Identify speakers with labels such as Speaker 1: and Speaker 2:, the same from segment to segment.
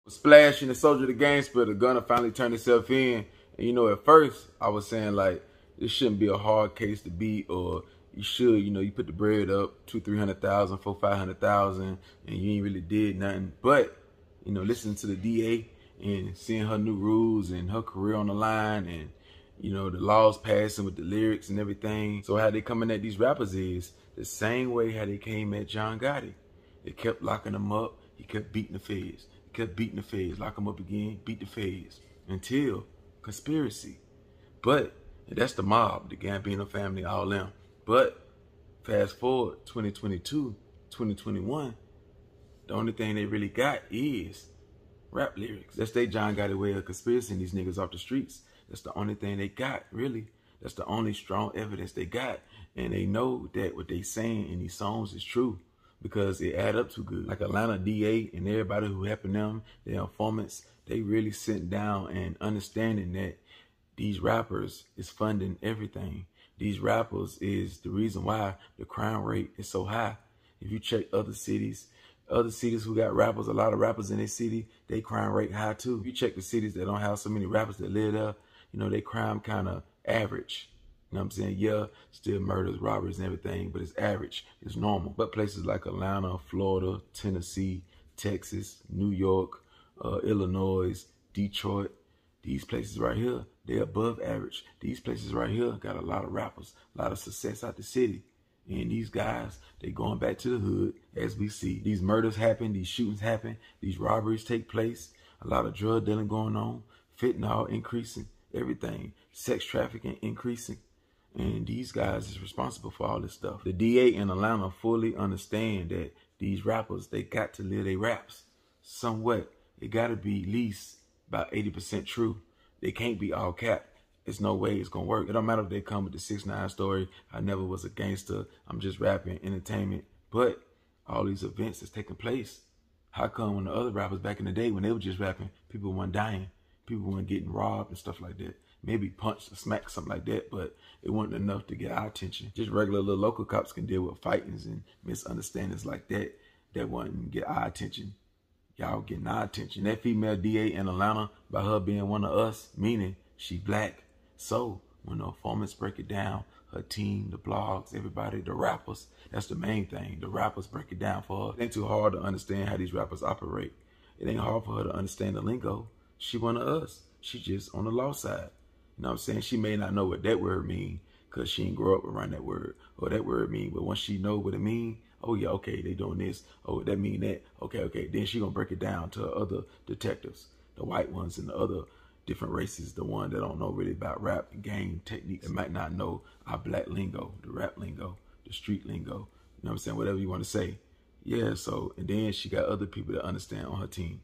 Speaker 1: Splashing the Soldier the Gamespitter, Gunna finally turned himself in. And you know, at first I was saying like this shouldn't be a hard case to beat, or you should, you know, you put the bread up 200,000, 300,000, 500,000, and you ain't really did nothing. But you know, listening to the DA and seeing her new rules and her career on the line, and you know, the laws passing with the lyrics and everything. So how they coming at these rappers is the same way how they came at John Gotti. They kept locking them up. He kept beating the feds. He kept beating the feds. Lock them up again, beat the feds. Until conspiracy. But that's the mob, the Gambino family, all them. But fast forward 2022, 2021, the only thing they really got is rap lyrics. That's their John Gotti way of conspiracy these niggas off the streets. That's the only thing they got, really. That's the only strong evidence they got. And they know that what they saying in these songs is true because it add up too good. Like Atlanta DA and everybody who helping them, their informants, they really sitting down and understanding that these rappers is funding everything. These rappers is the reason why the crime rate is so high. If you check other cities who got rappers, a lot of rappers in their city, they crime rate high too. If you check the cities that don't have so many rappers that live there, you know, they crime kind of average. You know what I'm saying? Yeah, still murders, robberies, and everything, but it's average. It's normal. But places like Atlanta, Florida, Tennessee, Texas, New York, Illinois, Detroit, these places right here, they're above average. These places right here got a lot of rappers, a lot of success out the city. And these guys, they going back to the hood, as we see. These murders happen, these shootings happen, these robberies take place, a lot of drug dealing going on, fentanyl increasing, everything, sex trafficking increasing. And these guys is responsible for all this stuff. The DA in Atlanta fully understand that these rappers, they got to live their raps somewhat. It got to be at least about 80% true. They can't be all cap. There's no way it's going to work. It don't matter if they come with the 6ix9ine story. I never was a gangster. I'm just rapping, entertainment. But all these events that's taking place. How come when the other rappers back in the day, when they were just rapping, people weren't dying? People weren't getting robbed and stuff like that. Maybe punched or smacked, something like that, but it wasn't enough to get our attention. Just regular little local cops can deal with fightings and misunderstandings like that. That wouldn't get our attention. Y'all getting our attention. That female DA in Atlanta, by her being one of us, meaning she black. So when the informants break it down, her team, the blogs, everybody, the rappers, that's the main thing. The rappers break it down for her. It ain't too hard to understand how these rappers operate. It ain't hard for her to understand the lingo. She one of us. She just on the law side. You know what I'm saying? She may not know what that word mean because she didn't grow up around that word or that word mean. But once she know what it mean, oh yeah, okay, they doing this. Oh, that mean that. Okay. Then she gonna break it down to other detectives, the white ones and the other different races, the one that don't know really about rap and gang techniques. They might not know our black lingo, the rap lingo, the street lingo. You know what I'm saying? Whatever you want to say. Yeah, so, and then she got other people that understand on her team.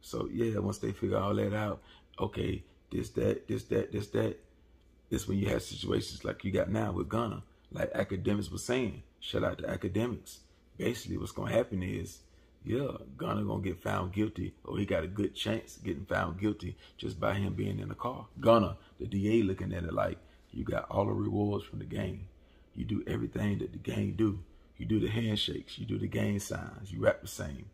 Speaker 1: So yeah, once they figure all that out, okay, this when you have situations like you got now with Gunna, like academics was saying, shout out to academics. Basically what's gonna happen is, yeah, Gunna gonna get found guilty, or he got a good chance of getting found guilty just by him being in the car. Gunna, the DA looking at it like, you got all the rewards from the gang. You do everything that the gang do. You do the handshakes, you do the gang signs, you rap the same.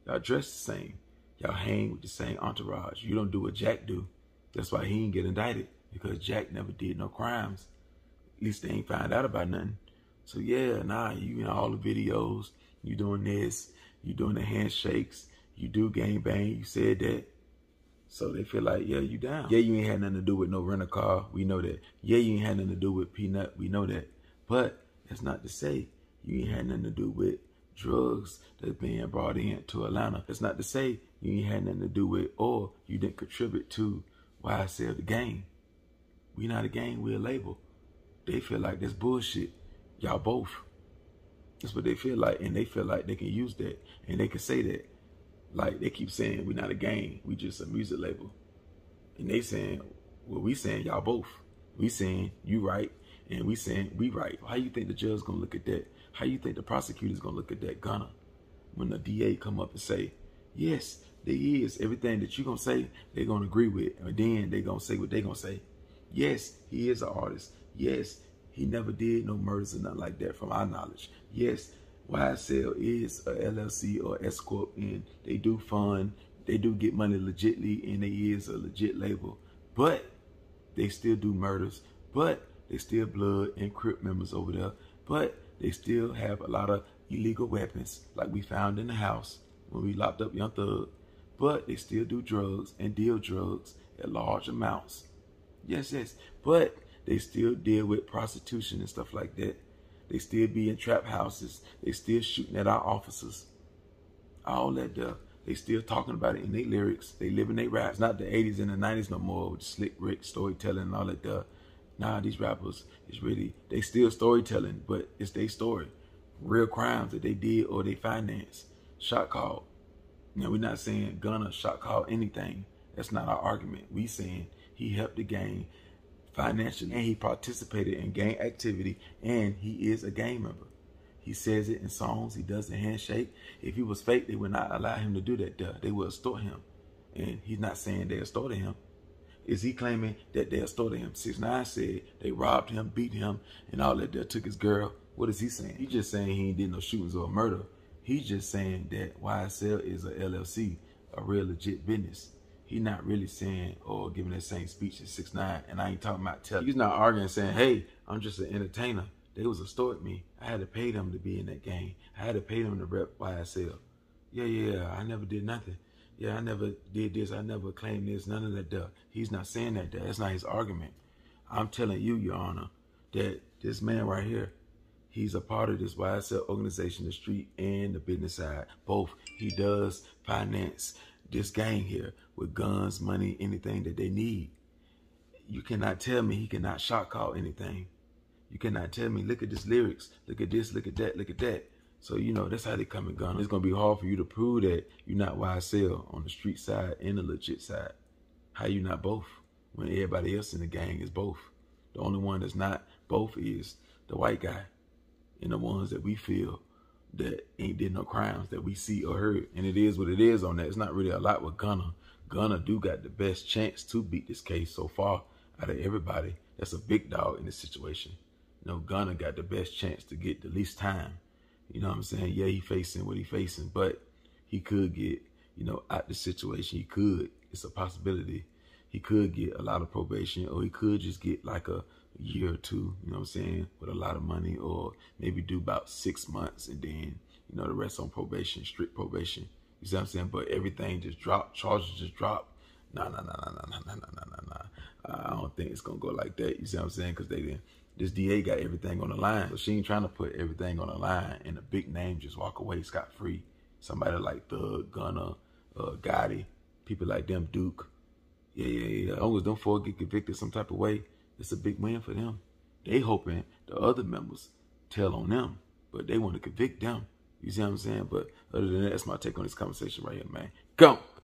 Speaker 1: Y'all dress the same. Y'all hang with the same entourage. You don't do what Jack do. That's why he ain't get indicted, because Jack never did no crimes. At least they ain't find out about nothing. So yeah, nah, you in all the videos, you doing this, you doing the handshakes, you do gang bang, you said that. So they feel like, yeah, you down. Yeah, you ain't had nothing to do with no rental car, we know that. Yeah, you ain't had nothing to do with Peanut, we know that. But that's not to say you ain't had nothing to do with drugs that's being brought in to Atlanta. That's not to say you ain't had nothing to do with, or you didn't contribute to YSL the gang. We not a gang, we a label. They feel like that's bullshit. Y'all both. That's what they feel like, and they feel like they can use that, and they can say that. Like, they keep saying we not a gang, we just a music label. And they saying, well, we saying y'all both. We saying you right, and we saying we right. How you think the judge gonna look at that? How you think the prosecutor's gonna look at that, Gunna? When the DA come up and say, yes, there is. Everything that you gonna say, they gonna agree with. And then they gonna say what they gonna say. Yes, he is an artist. Yes, he never did no murders or nothing like that from our knowledge. Yes, YSL is a LLC or S Corp, and they do fund They do get money legitly, and they is a legit label. But they still do murders. But they still blood and Crip members over there. But they still have a lot of illegal weapons, like we found in the house when we locked up Young Thug. But they still do drugs and deal drugs at large amounts. Yes. But they still deal with prostitution and stuff like that. They still be in trap houses. They still shooting at our officers. All that stuff. They still talking about it in their lyrics. They living their raps. Not the 80s and the 90s no more with Slick Rick storytelling and all that stuff. Nah, these rappers is really, they still storytelling, but it's their story. Real crimes that they did or they financed. Shot call. Now, we're not saying Gunna shot call anything. That's not our argument. We saying he helped the gang financially and he participated in gang activity and he is a gang member. He says it in songs. He does the handshake. If he was fake, they would not allow him to do that. They would extort him. And he's not saying they extorted him. Is he claiming that they extorted him? 6ix9ine said they robbed him, beat him, and all that. Took his girl. What is he saying? He's just saying he ain't did no shootings or murder. He's just saying that YSL is a LLC, a real legit business. He's not really saying or giving that same speech as 6ix9ine. And I ain't talking about telling. He's not arguing saying, hey, I'm just an entertainer. They was extorting me. I had to pay them to be in that game. I had to pay them to rep YSL. Yeah, I never did nothing. Yeah, I never did this. I never claimed this. None of that stuff. He's not saying that. That's not his argument. I'm telling you, Your Honor, that this man right here, he's a part of this YSL organization, the street and the business side. Both. He does finance this gang here with guns, money, anything that they need. You cannot tell me he cannot shot call anything. You cannot tell me, look at this lyrics, look at this, look at that, look at that. So, you know, that's how they come and gun. It's going to be hard for you to prove that you're not YSL on the street side and the legit side. How you not both when everybody else in the gang is both? The only one that's not both is the white guy and the ones that we feel that ain't did no crimes that we see or heard. And it is what it is on that. It's not really a lot with Gunna. Gunna do got the best chance to beat this case so far out of everybody. That's a big dog in this situation. You know, Gunna got the best chance to get the least time. You know what I'm saying? Yeah, he facing what he facing, but he could get, you know, out the situation. He could. It's a possibility. He could get a lot of probation, or he could just get like a year or two, you know what I'm saying, with a lot of money, or maybe do about 6 months and then, you know, the rest on probation, strict probation. You see what I'm saying? But everything just dropped. Charges just dropped. Nah. I don't think it's going to go like that. You see what I'm saying? Because they didn't. This DA got everything on the line. So she ain't trying to put everything on the line and a big name just walk away scot-free. Somebody like Thug, Gunna, Gotti, people like them, Duke. Yeah. As long as them four get convicted some type of way, it's a big win for them. They hoping the other members tell on them, but they want to convict them. You see what I'm saying? But other than that, that's my take on this conversation right here, man. Go!